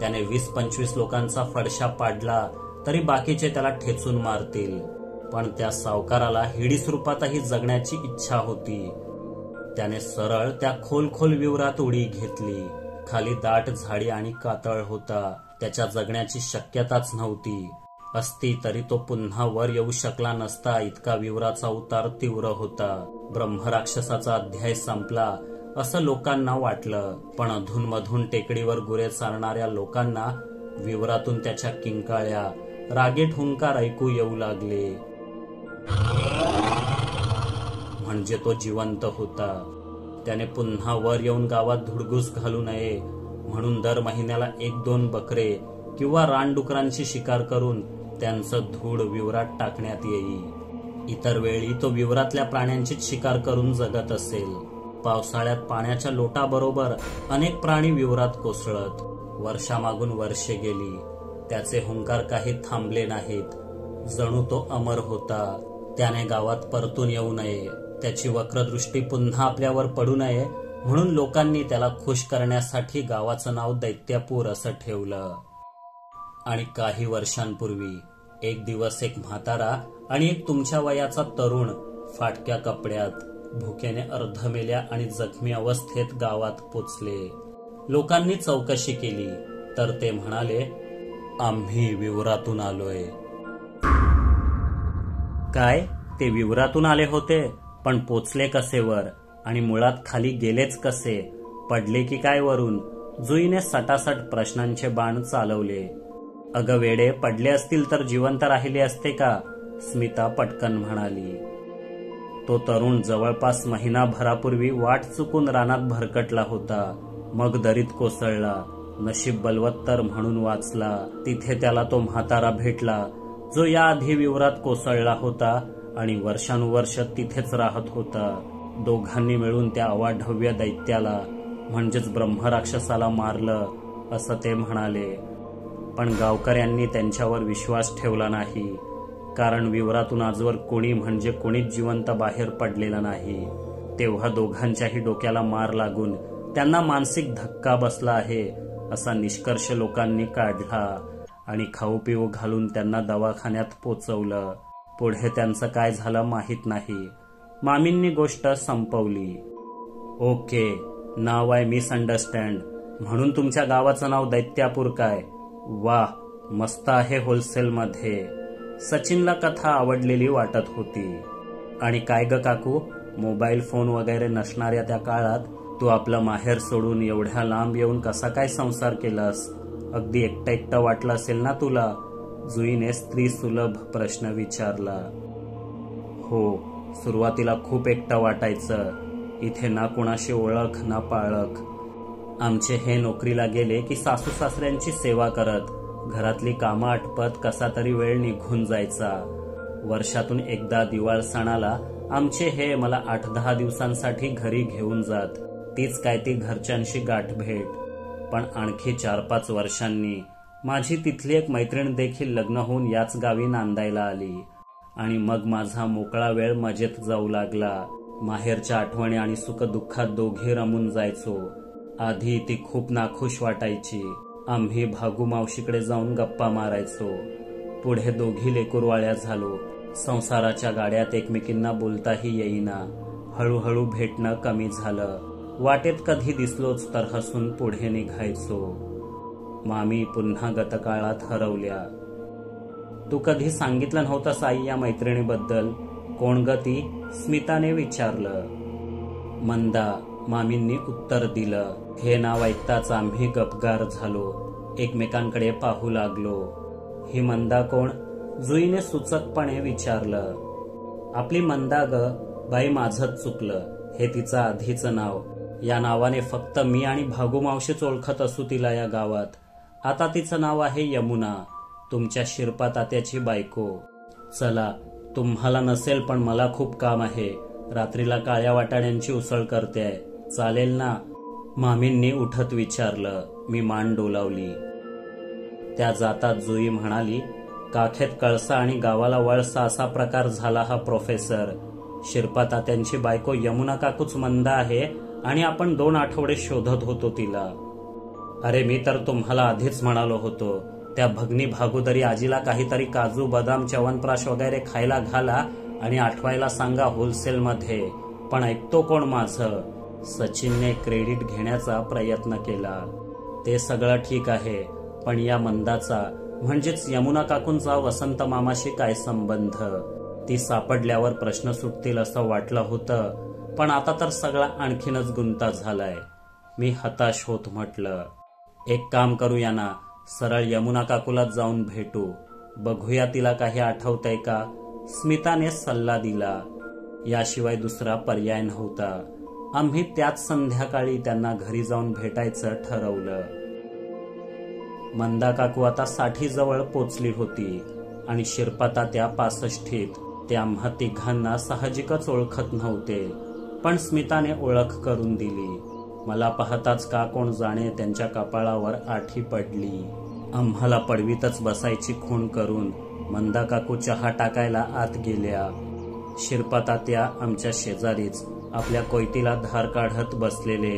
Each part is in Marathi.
त्याने 20-25 लोकांचा फडशा पाडला तरी बाकीचे त्याला ठेचून मारतील, पण त्या सावकाराला हिडीस रूपातही जगण्याची इच्छा होती. त्याने सरळ त्या खोल विवरात उडी घेतली. खाली दाट झाडी आणि कातळ होता. त्याच्या जगण्याची शक्यताच नव्हती. असती तरी तो पुन्हा वर येऊ शकला नसता, इतका विवराचा उतार तीव्र होता. ब्रह्मराक्षसाचा अध्याय संपला असं लोकांना वाटलं, पण अधूनमधून टेकडीवर गुरे चारणाऱ्या लोकांना विवरातून त्याच्या किंकाळ्या, रागीट हुंकार ऐकू येऊ लागले. म्हणजे तो जिवंत होता. त्याने पुन्हा वर येऊन गावात धुडगूस घालू नये म्हणून दर महिन्याला 1-2 बकरे किंवा रानडुकरांची शिकार करून त्यांचं धूळ विवरात टाकण्यात येई. इतर वेळी तो विवरातल्या प्राण्यांचीच शिकार करून जगत असेल. पावसाळ्यात पाण्याच्या लोटाबरोबर अनेक प्राणी विवरात कोसळत. वर्षामागून वर्षे गेली. त्याचे हुंकार काही थांबले नाहीत. जणू तो अमर होता. त्याने गावात परतून येऊ नये, त्याची वक्रदृष्टी पुन्हा आपल्यावर पडू नये म्हणून लोकांनी त्याला खुश करण्यासाठी गावाचं नाव दैत्यापूर असं ठेवलं. आणि काही वर्षांपूर्वी एक दिवस एक म्हातारा आणि एक तुमच्या वयाचा तरुण फाटक्या कपड्यात, भुकेने अर्धमेल्या आणि जखमी अवस्थेत गावात पोचले. लोकांनी चौकशी केली तर ते म्हणाले, आम्ही विवरातून आलोय. काय, ते विवरातून आले होते? पण पोचले कसे वर? आणि मुळात खाली गेलेच कसे? पडले की काय वरून? जुईने सटासट प्रश्नांचे बाण चालवले. अगं वेडे, पडले असतील तर जिवंत राहिले असते का? स्मिता पटकन म्हणाली. तो तरुण जवळपास महिनाभरापूर्वी वाट चुकून रानात भरकटला होता. मग दरीत कोसळला. नशीब बलवत्तर म्हणून वाचला. तिथे त्याला तो म्हातारा भेटला जो याआधी विवरात कोसळला होता आणि वर्षानुवर्ष तिथेच राहत होता. दोघांनी मिळून त्या अवाढव्य दैत्याला म्हणजेच ब्रह्मराक्षसाला मारलं असं ते म्हणाले. पण गावकऱ्यांनी त्यांच्यावर विश्वास ठेवला नाही, कारण विवरातून आजवर कोणी म्हणजे कोणीच जिवंत बाहेर पडलेलं नाही. तेव्हा दोघांच्याही डोक्याला मार लागून त्यांना मानसिक धक्का बसला आहे असा निष्कर्ष लोकांनी काढला आणि खाऊ पिऊ घालून त्यांना दवाखान्यात पोचवलं. पुढे त्यांचं काय झालं माहीत नाही. मामींनी गोष्ट संपवली. ओके, नाव आहे मिसअंडरस्टँड म्हणून तुमच्या गावाचं नाव दैत्यापूर काय? वाह, मस्त आहे होलसेलमध्ये. सचिनला कथा आवडलेली वाटत होती. आणि काय ग काकू, मोबाईल फोन वगैरे नसणाऱ्या त्या काळात तू आपलं माहेर सोडून एवढ्या लांब येऊन कसा काय संसार केलास? अगदी एकटं वाटलं असेल ना तुला? जुईने स्त्री सुलभ प्रश्न विचारला. हो, सुरुवातीला खूप एकटं वाटायचं. इथे ना कुणाशी ओळख ना पाळख. आमचे हे नोकरीला गेले की सासू सासऱ्यांची सेवा करत घरातली कामं आटपत कसा तरी वेळ निघून जायचा. वर्षातून एकदा दिवाळ सणाला आमचे हे मला 8-10 दिवसांसाठी घरी घेऊन जात. तीच काय ती घरच्यांशी गाठभेट. पण आणखी 4-5 वर्षांनी माझी तिथली एक मैत्रीण देखील लग्न होऊन याच गावी नांदायला आली आणि मग माझा मोकळा वेळ मजेत जाऊ लागला. माहेरच्या आठवणी आणि सुखदुःखात दोघे रमून जायचो. आधी ती खूप नाखुश वाटायची. आम्ही भागू मावशीकडे जाऊन गप्पा मारायचो. पुढे दोघी लेकुरवाळ्या झालो. संसाराच्या गाड्यात एकमेकींना बोलताही येईना. हळूहळू भेटणं कमी झालं. वाटेत कधी दिसलोच तर हसून पुढे निघायचो. मामी पुन्हा गतकाळात हरवल्या. तू कधी सांगितलं नव्हतंस आई या मैत्रिणीबद्दल? कोण ग ती? स्मिताने विचारलं. मंदा, मामींनी उत्तर दिलं. हे नाव ऐकताच आम्ही गपगार झालो. एकमेकांकडे पाहू लागलो. ही मंदा कोण? जुईने सूचकपणे विचारलं. आपली मंदा ग बाई, माझंच चुकलं. हे तिचं आधीचं नाव. या नावाने फक्त मी आणि भागू मावशीच ओळखत असू तिला या गावात. आता तिचं नाव आहे यमुना, तुमच्या शिरपा तात्याची बायको. चला, तुम्हाला नसेल पण मला खूप काम आहे. रात्रीला काळ्या वाटाण्यांची उसळ करते, चालेल ना? मामींनी उठत विचारलं. मी मान डोलावली. त्या जातात जुई म्हणाली, काखेत कळसा आणि गावाला वळसा असा प्रकार झाला हा प्रोफेसर. शिरपा तात्यांची बायको यमुना काकूच मंद आहे आणि आपण 2 आठवडे शोधत होतो तिला. अरे मी तर तुम्हाला आधीच म्हणालो होतो, त्या भगनी भागोदरी आजीला काहीतरी काजू बदाम च्यवनप्राश वगैरे खायला घाला आणि आठवायला सांगा होलसेलमध्ये. पण ऐकतो कोण माझं? सचिनने क्रेडिट घेण्याचा प्रयत्न केला. ते सगळं ठीक आहे, पण या मंदाचा म्हणजेच यमुना काकूंचा वसंत मामाशी काय संबंध? ती सापडल्यावर प्रश्न सुटतील असं वाटलं होतं, पण आता तर सगळा आणखीनच गुंता झालाय. मी हताश होत म्हटलं, एक काम करूया ना, सरळ यमुना काकूलाच जाऊन भेटू, बघूया तिला काही आठवतंय का. स्मिताने सल्ला दिला. याशिवाय दुसरा पर्याय नव्हता. आम्ही त्याच संध्याकाळी त्यांना घरी जाऊन भेटायचं ठरवलं. मंदा काकू आता 60 जवळ पोचली होती आणि शिरपा तात्या 65. ते आम्हा तिघांना साहजिकच ओळखत नव्हते, पण स्मिताने ओळख करून दिली. मला पाहताच का कोण जाणे त्यांच्या कपाळावर आठी पडली. आम्हाला पडवीतच बसायची खूण करून मंदा काकू चहा टाकायला आत गेल्या. शिरपा तात्या आमच्या शेजारीच आपल्या कोयतीला धार काढत बसलेले.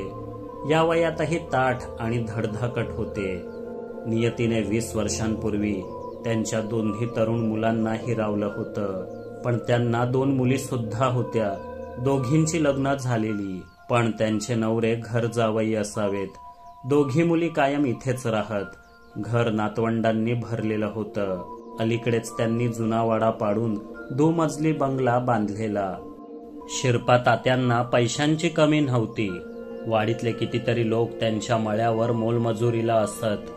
या वयातही ताठ आणि धडधाकट होते. नियतीने 20 वर्षांपूर्वी त्यांच्या दोन्ही तरुण मुलांना हिरावलं होतं, पण त्यांना 2 मुली सुद्धा होत्या. दोघींची लग्न झालेली, पण त्यांचे नवरे घर जावई असावेत. दोघी मुली कायम इथेच राहत. घर नातवंडांनी भरलेलं होतं. अलीकडेच त्यांनी जुना वाडा पाडून 2 मजली बंगला बांधलेला. शिरपा तात्यांना पैशांची कमी नव्हती. वाडीतले कितीतरी लोक त्यांच्या मळ्यावर मोलमजुरीला असत.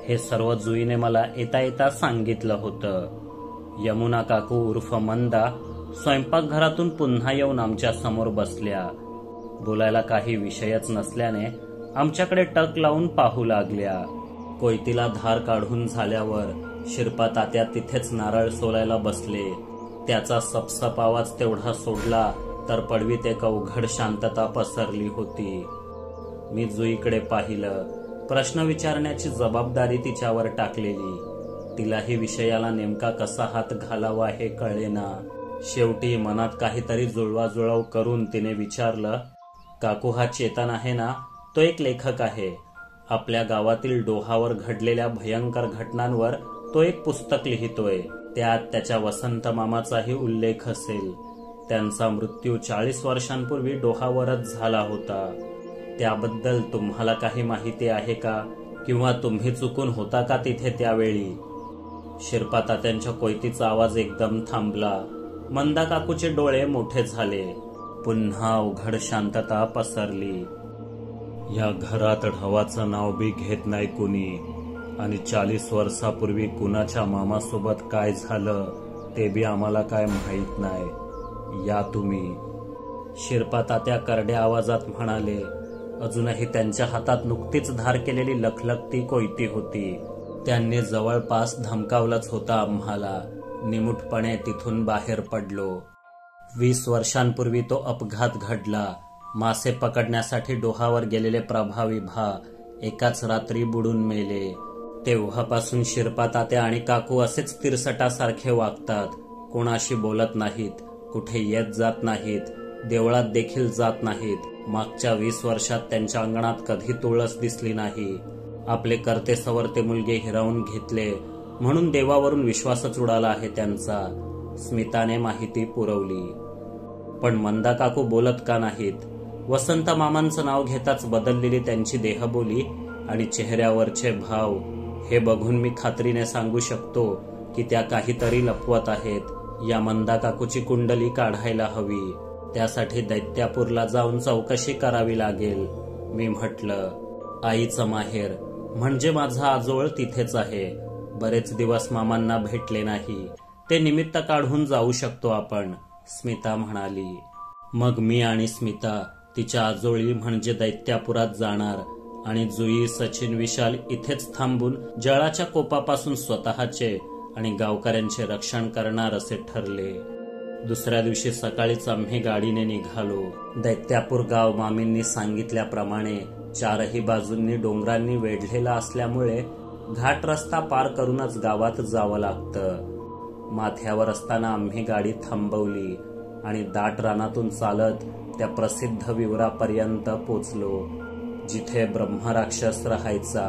हे सर्व जुईने मला येता येता सांगितलं होतं. यमुना काकू उर्फ मंदा स्वयंपाकघरातून पुन्हा येऊन आमच्या समोर बसल्या. बोलायला काही विषयच नसल्याने आमच्याकडे टक लावून पाहू लागल्या. कोयतीला धार काढून झाल्यावर शिरपा तात्या तिथेच नारळ सोलायला बसले. त्याचा सपसप आवाज तेवढा सोडला तर पडवीत एक अवघड शांतता पसरली होती. मी जुईकडे पाहिलं. प्रश्न विचारण्याची जबाबदारी तिच्यावर टाकलेली. तिलाही विषयाला नेमका कसा हात घालावा हे कळेना. शेवटी मनात काहीतरी जुळवाजुळव करून तिने विचारलं, काकू हा चेतन आहे ना, तो एक लेखक आहे. आपल्या गावातील डोहावर घडलेल्या भयंकर घटनांवर तो एक पुस्तक लिहितोय. त्यात त्याच्या वसंत मामाचाही उल्लेख असेल. त्यांचा मृत्यू 40 वर्षांपूर्वी डोहावरच झाला होता. त्याबद्दल तुम्हाला काही माहिती आहे का? किंवा तुम्ही चुकून होता का तिथे त्यावेळी? शिरपा तात्यांच्या कोयतीचा आवाज एकदम थांबला. मंदा काकूचे डोळे मोठे झाले. पुन्हा अवघड शांतता पसरली. या घरात ढवाचं नाव बी घेत नाही कुणी, आणि 40 वर्षापूर्वी कुणाच्या मामासोबत काय झालं ते बी आम्हाला काय माहीत नाही. या तुम्ही. शिरपा तात्या करड्या आवाजात म्हणाले. अजूनही त्यांच्या हातात नुकतीच धार केलेली लखलखती कोयती होती. त्यांनी जवळपास धमकावलंच होतं आम्हाला. निमूटपणे तिथून बाहेर पडलो. 20 वर्षांपूर्वी तो अपघात घडला. मासे पकडण्यासाठी डोहावर गेलेले प्रभावी भा एकाच रात्री बुडून मेले. तेव्हापासून शिरपा तात्या आणि काकू असेच तिरसटासारखे वागतात. कोणाशी बोलत नाहीत, कुठे येत जात नाहीत, देवळात देखील जात नाहीत. मागच्या 20 वर्षात त्यांच्या अंगणात कधी तुळस दिसली नाही. आपले करते सवरते मुलगे हिरावून घेतले म्हणून देवावरून विश्वासच उडाला आहे त्यांचा. स्मिताने माहिती पुरवली. पण मंदा काकू बोलत का नाहीत? वसंत मामांचं नाव घेताच बदललेली त्यांची देहबोली आणि चेहऱ्यावरचे भाव हे बघून मी खात्रीने सांगू शकतो की त्या काहीतरी लपवत आहेत. या मंदा काकूची कुंडली काढायला हवी. त्यासाठी दैत्यापूरला जाऊन चौकशी करावी लागेल. मी म्हटलं, आईचं माहेर म्हणजे माझा आजोळ तिथेच आहे. बरेच दिवस मामांना भेटले नाही. ते निमित्त काढून जाऊ शकतो आपण, स्मिता म्हणाली. मग मी आणि स्मिता तिच्या आजोळी म्हणजे दैत्यापुरात जाणार आणि जुई, सचिन, विशाल इथेच थांबून जळाच्या कोपापासून स्वतःचे आणि गावकऱ्यांचे रक्षण करणार असे ठरले. दुसऱ्या दिवशी सकाळीच आम्ही गाडीने निघालो. दैत्यापूर गाव मामींनी सांगितल्याप्रमाणे 4ही बाजूंनी डोंगरांनी वेढलेला असल्यामुळे घाट रस्ता पार करूनच गावात जावं लागतं. माथ्यावर असताना आम्ही गाडी थांबवली आणि दाट रानातून चालत त्या प्रसिद्ध विवरापर्यंत पोचलो, जिथे ब्रह्मराक्षस राहायचा.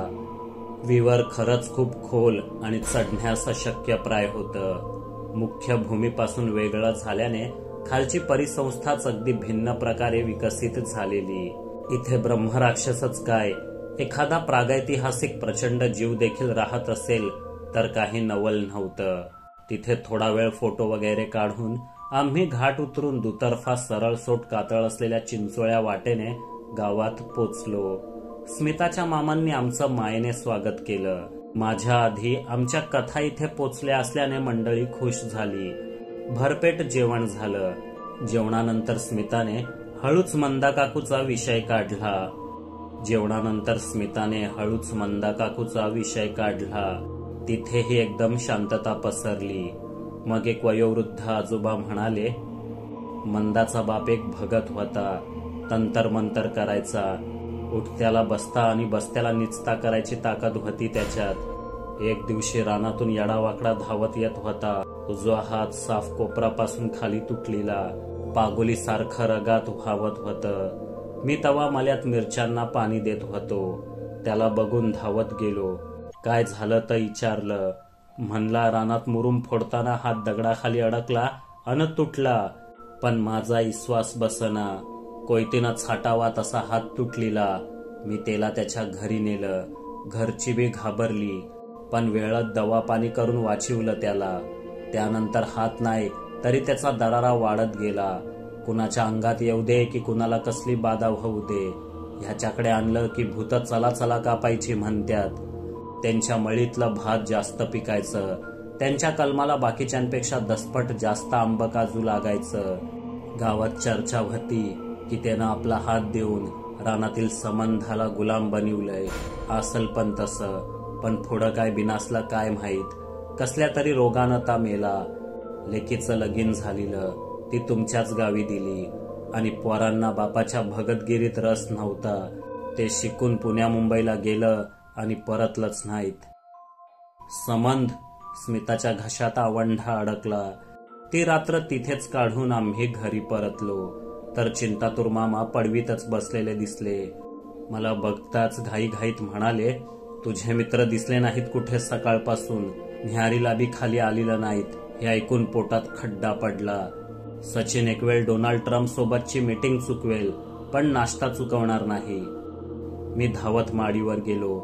विवर खरंच खूप खोल आणि चढण्यास अशक्यप्राय होतं. मुख्य भूमीपासून वेगळं झाल्याने खालची परिसंस्थाच अगदी भिन्न प्रकारे विकसित झालेली. इथे ब्रह्मराक्षसच काय, एखादा प्रागैतिहासिक प्रचंड जीव देखील राहत असेल तर काही नवल नव्हतं. तिथे थोडा वेळ फोटो वगैरे काढून आम्ही घाट उतरून दुतर्फा सरळ सोट कातळ असलेल्या चिंचोळ्या वाटेने गावात पोचलो. स्मिताच्या मामांनी आमचं मायेने स्वागत केलं. माझ्या आधी आमच्या कथा इथे पोचल्या असल्याने मंडळी खुश झाली. भरपेट जेवण झालं. जेवणानंतर स्मिताने हळूच मंदा काकूचा विषय काढला. तिथेही एकदम शांतता पसरली. मग एक वयोवृद्ध आजोबा म्हणाले, मंदाचा बाप एक भगत होता. तंतर मंतर करायचा. उठत्याला बसता आणि बसत्याला निचता करायची ताकद होती त्याच्यात. एक दिवशी रानातून येडावाकडा धावत येत होता. उजवा हात साफ कोपरापासून खाली तुटलेला, पागोली सारखं रगात व्हावत होतं. मी तवा मल्यात मिरच्यांना पाणी देत होतो. त्याला बघून धावत गेलो. काय झालं तर विचारलं. म्हणला रानात मुरुम फोडताना हात दगडाखाली अडकला अन तुटला. पण माझा विश्वास बसना. कोयतीनं छाटावा तसा हात तुटलेला. मी त्याला त्याच्या घरी नेलं. घरची बी घाबरली, पण वेळात दवा पाणी करून वाचवलं त्याला. त्यानंतर हात नाही तरी त्याचा दरारा वाढत गेला. कुणाच्या अंगात येऊ दे की कुणाला कसली बाधा होऊ दे, ह्याच्याकडे आणलं की भूत चला चला कापायची म्हणतात. त्यांच्या मळीतलं भात जास्त पिकायचं. त्यांच्या कलमाला बाकीच्यांपेक्षा दसपट जास्त आंब काजू लागायचं. गावात चर्चा होती की त्यानं आपला हात देऊन रानातील संबंधाला गुलाम बनवलंय. असल पण तसं, पण पुढं काय बिनासलं काय माहीत. कसल्या तरी रोगानं ता मेला. लेकीचं लगीन झालेलं, ती तुमच्याच गावी दिली. आणि पोरांना बापाच्या भगतगिरीत रस नव्हता. ते शिकून पुण्या मुंबईला गेलं आणि परतलंच नाहीत. संबंध स्मिताच्या घशात आवंढा अडकला. ती रात्र तिथेच काढून आम्ही घरी परतलो तर चिंतातूर मामा पडवीतच बसलेले दिसले. मला बघताच घाईघाईत म्हणाले, तुझे मित्र दिसले नाहीत कुठे सकाळपासून. न्याहारीला बी खाली आलेलं नाहीत. हे ऐकून पोटात खड्डा पडला. सचिन एक वेळ डोनाल्ड ट्रम्प सोबतची मीटिंग चुकवेल, पण नाश्ता चुकवणार नाही. मी धावत माडीवर गेलो.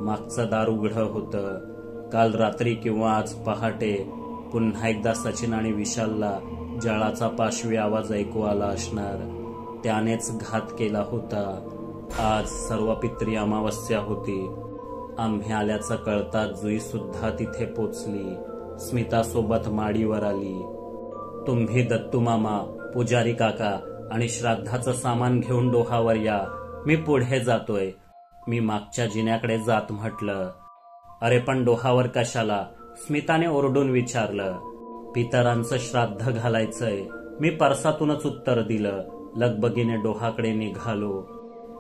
मागचं दार उघडं होतं. काल रात्री किंवा आज पहाटे पुन्हा एकदा सचिन आणि विशालला जळाचा पाशवी आवाज ऐकू आला असणार. त्यानेच घात केला होता. आज सर्वपित्री अमावस्या होती. आम्ही आल्याचं कळताच जुई सुद्धा तिथे पोचली. स्मितासोबत माडीवर आली. तुम्ही दत्तू मामा, पुजारी काका आणि श्राद्धाचं सामान घेऊन डोहावर या. मी पुढे जातोय. मी मागच्या जिन्याकडे जात म्हटलं. अरे पण डोहावर कशाला? स्मिताने ओरडून विचारलं. पितरांचं श्राद्ध घालायचंय. मी परसातूनच उत्तर दिलं. लगबगीने डोहाकडे निघालो.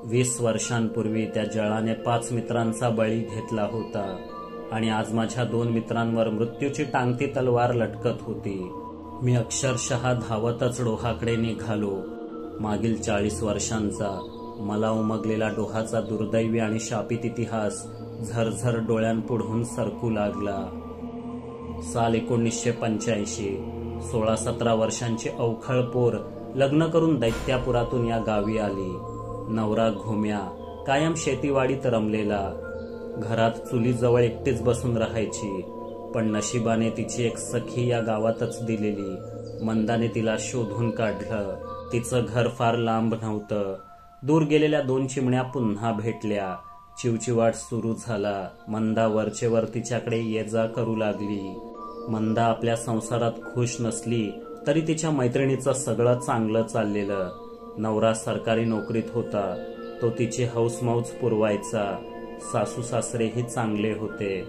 20 वर्षांपूर्वी त्या जळाने 5 मित्रांचा बळी घेतला होता आणि आज माझ्या 2 मित्रांवर मृत्यूची टांगती तलवार लटकत होती. मी अक्षरशः धावतच डोहाकडे निघालो. मागील 40 वर्षांचा मला उमगलेला डोहाचा दुर्दैवी आणि शापित इतिहास झरझर डोळ्यांपुढून सरकू लागला. साल 1985. 16-17 वर्षांची अवखळ पोर लग्न करून दैत्यापुरातून या गावी आली. नवरा घुम्या, कायम शेतीवाडीत रमलेला. घरात चुलीजवळ एकटीच बसून राहायची. पण नशिबाने तिची एक सखी या गावातच दिलेली. मंदाने तिला शोधून काढलं. तिचं घर फार लांब नव्हतं. दूर गेलेल्या 2 चिमण्या पुन्हा भेटल्या. चिवचिवाट सुरू झाला. मंदा वरचेवर तिच्याकडे ये जा करू लागली. मंदा आपल्या संसारात खुश नसली तरी तिच्या मैत्रिणीचं सगळं चांगलं चाललेलं. नवरा सरकारी नोकरीत होता. तो तिची हौसमौज पुरवायचा. सासू सासरेही चांगले होते.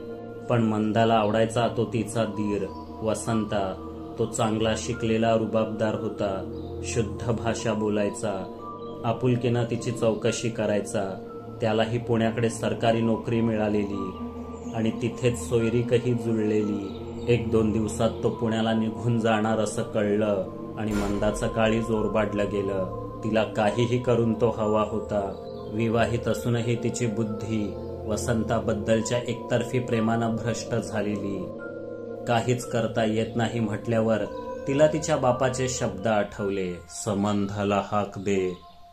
पण मंदाला आवडायचा तो तिचा दीर वसंता. तो चांगला शिकलेला रुबाबदार होता. शुद्ध भाषा बोलायचा. आपुलकीनं तिची चौकशी करायचा. त्यालाही पुण्याकडे सरकारी नोकरी मिळालेली. आणि तिथेच सोयरीकही जुळलेली. 1-2 दिवसात तो पुण्याला निघून जाणार असं कळलं आणि मंदाचं काळीज ओरबाडलं गेलं. तिला काहीही करून तो हवा होता. विवाहित असूनही तिची बुद्धी वसंताबद्दलच्या एकतर्फी प्रेमानं भ्रष्ट झालेली. काहीच करता येत नाही म्हटल्यावर तिला तिच्या बापाचे शब्द आठवले, संबंधाला हाक दे,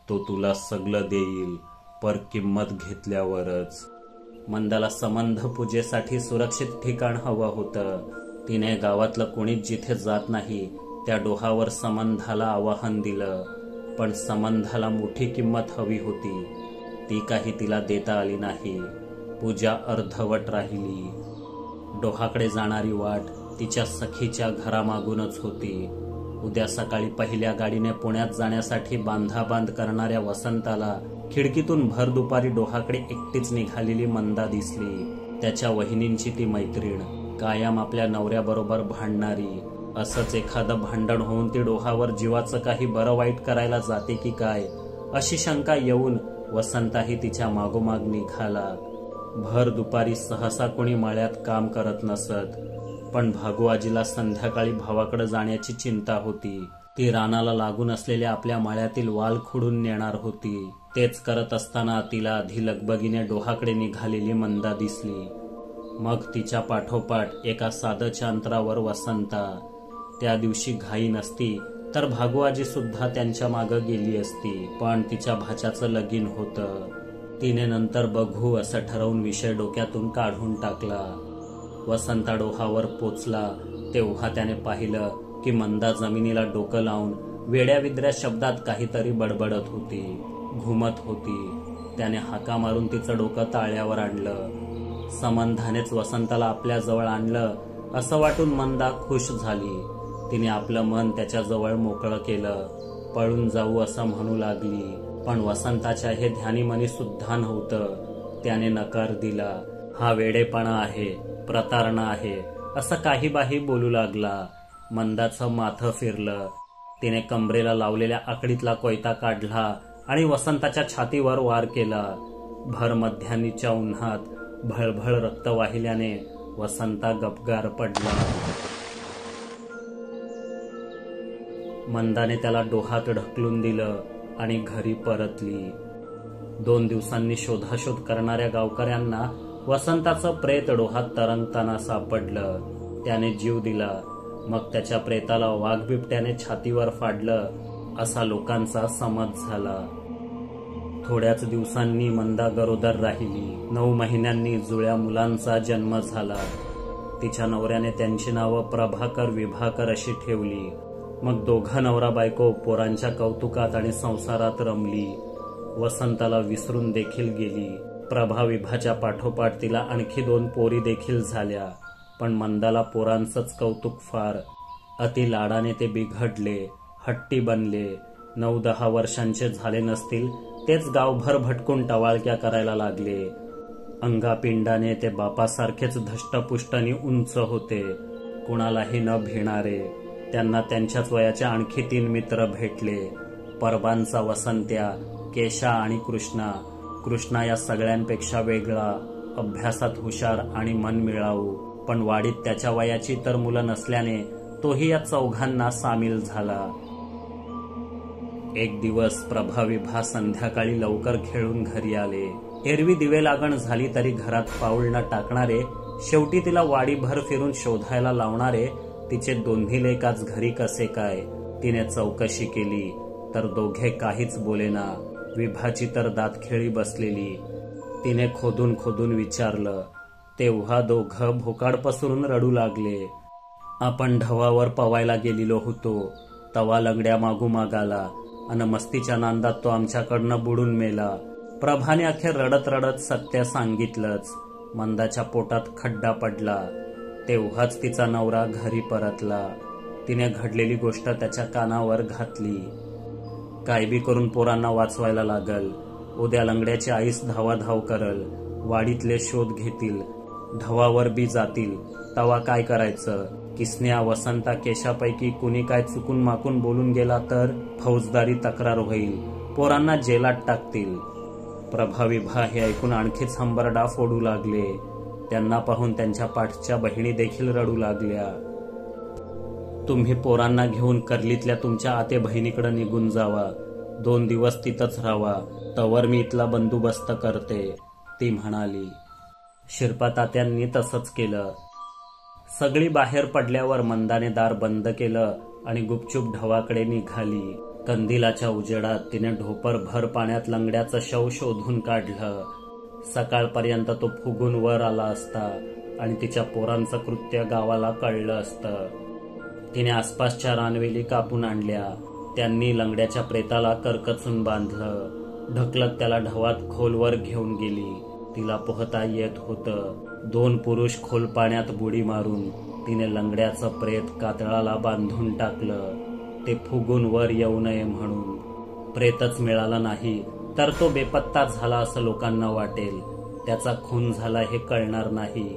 तो तुला सगळं देईल, पर किंमत घेतल्यावरच. मंदाला संबंध पूजेसाठी सुरक्षित ठिकाण हवं होतं. तिने गावातलं कोणीच जिथे जात नाही त्या डोहावर संबंधाला आवाहन दिलं. पण संबंधाला मोठी किंमत हवी होती. ती काही तिला देता आली नाही. पूजा अर्धवट राहिली. डोहाकडे जाणारी वाट तिच्या सखीच्या घरामागूनच होती. उद्या सकाळी पहिल्या गाडीने पुण्यात जाण्यासाठी बांधाबांध करणाऱ्या वसंताला खिडकीतून भर दुपारी डोहाकडे एकटीच निघालेली मंदा दिसली. त्याच्या वहिनींची ती मैत्रीण, कायम आपल्या नवऱ्याबरोबर भांडणारी. असंच एखादं भांडण होऊन ती डोहावर जीवाचं काही बरं वाईट करायला जाते की काय अशी शंका येऊन वसंताही तिच्या मागोमाग निघाला. भर दुपारी सहसा कोणी मळ्यात काम करत नसत. पण भागुआजीला संध्याकाळी भावाकडे जाण्याची चिंता होती. ती रानाला लागून असलेल्या आपल्या मळ्यातील वाल खुडून नेणार होती. तेच करत असताना तिला आधी लगबगीने डोहाकडे निघालेली मंदा दिसली. मग तिच्या पाठोपाठ एका साधच्या अंतरावर वसंता. त्या दिवशी घाई नसती तर भागुआजी सुद्धा त्यांच्या मागं गेली असती. पण तिच्या भाच्याचं लगीन होतं. तिने नंतर बघू असं ठरवून विषय डोक्यातून काढून टाकला. वसंता डोहावर पोचला तेव्हा त्याने पाहिलं की मंदा जमिनीला डोकं लावून वेड्याविद्र्या शब्दात काहीतरी बडबडत होती, घुमत होती. त्याने हाका मारून तिचं डोकं ताळ्यावर आणलं. संबंधानेच वसंताला आपल्या जवळ आणलं असं वाटून मंदा खुश झाली. तिने आपलं मन त्याच्याजवळ मोकळं केलं. पळून जाऊ असं म्हणू लागली. पण वसंताच्या हे ध्यानी मनी सुद्धा नव्हतं. त्याने नकार दिला. हा वेडेपणा आहे, प्रतारणा आहे असं काही बाही बोलू लागला. मंदाचं माथं फिरलं. तिने कमरेला लावलेल्या आकडीतला कोयता काढला आणि वसंताच्या छातीवर वार केला. भर मध्यान्नीच्या उन्हात भळभळ रक्त वाहिल्याने वसंता गपगार पडला. मंदाने त्याला डोहात ढकलून दिलं आणि घरी परतली. 2 दिवसांनी शोधाशोध करणाऱ्या गावकऱ्यांना वसंताचं प्रेत डोहात तरंगताना सापडलं. त्याने जीव दिला. मग त्याच्या प्रेताला वाघ बिबट्याने छातीवर फाडलं असा लोकांचा समज झाला. थोड्याच दिवसांनी मंदा गरोदर राहिली. 9 महिन्यांनी जुळ्या मुलांचा जन्म झाला. तिच्या नवऱ्याने त्यांची नावं प्रभाकर, विभाकर अशी ठेवली. मग दोघं नवरा बायको पोरांच्या कौतुकात आणि संसारात रमली. वसंताला विसरून देखील गेली. प्रभा विभाच्या पाठोपाठ तिला आणखी 2 पोरी देखील झाल्या. पण मंदाला पोरांचंच कौतुक फार. अति लाडाने ते बिघडले, हट्टी बनले. 9-10 वर्षांचे झाले नसतील तेच गावभर भटकून टवाळक्या करायला लागले. अंगापिंडाने ते बापासारखेच धष्टपुष्टानी उंच होते, कुणालाही न भिणारे. त्यांना त्यांच्याच वयाचे आणखी 3 मित्र भेटले. परबांचा वसंत्या, केशा आणि कृष्णा. कृष्णा या सगळ्यांपेक्षा वेगळा, अभ्यासात हुशार आणि मनमिळावू. पण वाडीत त्याच्या वयाची तर मुलं नसल्याने तोही या चौघांना सामील झाला. एक दिवस प्रभा विभा संध्याकाळी लवकर खेळून घरी आले. एरवी दिवे लागण झाली तरी घरात पाऊल न टाकणारे, शेवटी तिला वाडीभर फिरून शोधायला लावणारे तिचे दोन्ही लेकाच घरी कसे काय. तिने चौकशी केली तर दोघे काहीच बोलेना. विभाची तर दातखिळी बसलेली. तिने खोदून खोदून विचारलं तेव्हा दोघं भोकाड पसरून रडू लागले. आपण ढवावर पवायला गेलेलो होतो. तवा लंगड्या मागोमाग आला अन मस्तीच्या नांदात तो आमच्याकडनं बुडून मेला. प्रभाने अखेर रडत रडत सत्य सांगितलंच. मंदाच्या पोटात खड्डा पडला. तेव्हाच तिचा नवरा घरी परतला. तिने घडलेली गोष्ट त्याच्या कानावर घातली. काय बी करून पोरांना वाचवायला लागल. उद्या लंगड्याची आईस धावाधाव करल. वाडीतले शोध घेतील. ढवावर बी जातील. तवा काय करायचं. किसन्या, वसंता, केशापैकी कुणी काय चुकून माकून बोलून गेला तर फौजदारी तक्रार होईल. पोरांना जेलात टाकतील. प्रभा विभा हे ऐकून आणखीच हंबरडा फोडू लागले. त्यांना पाहून त्यांच्या पाठच्या बहिणी देखील रडू लागल्या. तुम्ही पोरांना घेऊन कर्लीतल्या तुमच्या आते बहिणीकडे निघून जावा. 2 दिवस तिथंच राहावा. तवर मी इथला बंदोबस्त करते, ती म्हणाली. शिरपा तात्यांनी तसंच केलं. सगळी बाहेर पडल्यावर मंदाने दार बंद केलं आणि गुपचूप ढवाकडे निघाली. कंदिलाच्या उजेडात तिने ढोपर भर पाण्यात लंगड्याचं शव शोधून काढलं. सकाळपर्यंत तो फुगून वर आला असता आणि तिच्या पोरांचं कृत्य गावाला कळलं असतं. तिने आसपासच्या रानवेली कापून आणल्या. त्यांनी लंगड्याच्या प्रेताला करकचून बांधलं. ढकलत त्याला ढवात खोलवर घेऊन गेली. तिला पोहता येत होतं. 2 पुरुष खोल पाण्यात बुडी मारून तिने लंगड्याचं प्रेत कातळाला बांधून टाकलं. ते फुगून वर येऊ नये म्हणून. प्रेतच मिळाला नाही तर तो बेपत्ता झाला असं लोकांना वाटेल. त्याचा खून झाला हे कळणार नाही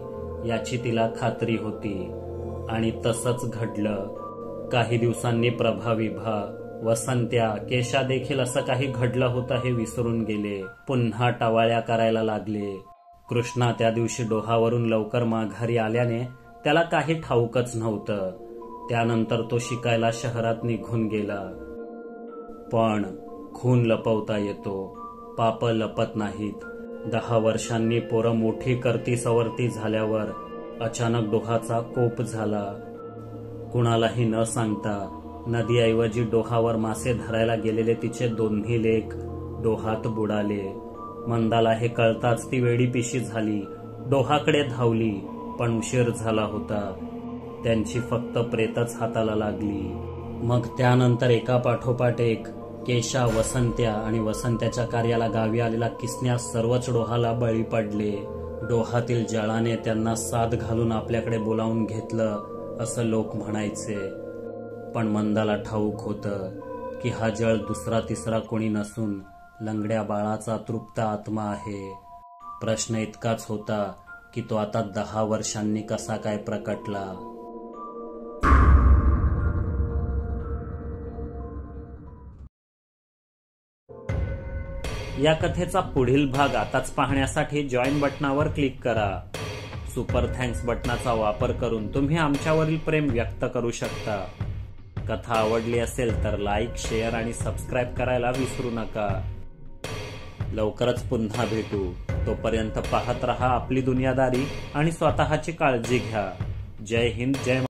याची तिला खात्री होती. आणि तसंच घडलं. काही दिवसांनी प्रभा, विभा, वसंत्या, केशा देखील असं काही घडलं होतं हे विसरून गेले. पुन्हा टवाळ्या करायला लागले. कृष्णा त्या दिवशी डोहावरून लवकर माघारी आल्याने त्याला काही ठाऊकच नव्हतं. त्यानंतर तो शिकायला शहरात निघून गेला. पण खून लपवता येतो, पाप लपत नाहीत. 10 वर्षांनी पोरं मोठी करती सवरती झाल्यावर अचानक डोहाचा कोप झाला. कुणालाही न सांगता नदीऐवजी डोहावर मासे धरायला गेलेले तिचे 2 लेक डोहात बुडाले. मंदाला हे कळताच ती वेडीपिशी झाली. डोहाकडे धावली, पण उशीर झाला होता. त्यांची फक्त प्रेतच हाताला लागली. मग त्यानंतर एका पाठोपाठ एक केशा, वसंत्या आणि वसंत्याच्या कार्याला गावी आलेला किसन्या सर्वच डोहाला बळी पडले. डोहातील जळाने त्यांना साद घालून आपल्याकडे बोलावून घेतलं असं लोक म्हणायचे. पण मंदाला ठाऊक होतं की हा जळ दुसरा तिसरा कोणी नसून लंगड्या बाळाचा तृप्त आत्मा आहे. प्रश्न इतकाच होता की तो आता 10 वर्षांनी कसा काय प्रकटला. या कथेचा पुढील भाग आताच पाहण्यासाठी जॉईन बटनावर क्लिक करा. सुपर थँक्स बटनाचा वापर करून तुम्ही आमच्यावरील प्रेम व्यक्त करू शकता. कथा आवडली असेल तर लाईक, शेअर आणि सबस्क्राईब करायला विसरू नका. लवकरच पुन्हा भेटू. तोपर्यंत पाहत रहा आपली दुनियादारी आणि स्वतःची काळजी घ्या. जय हिंद, जय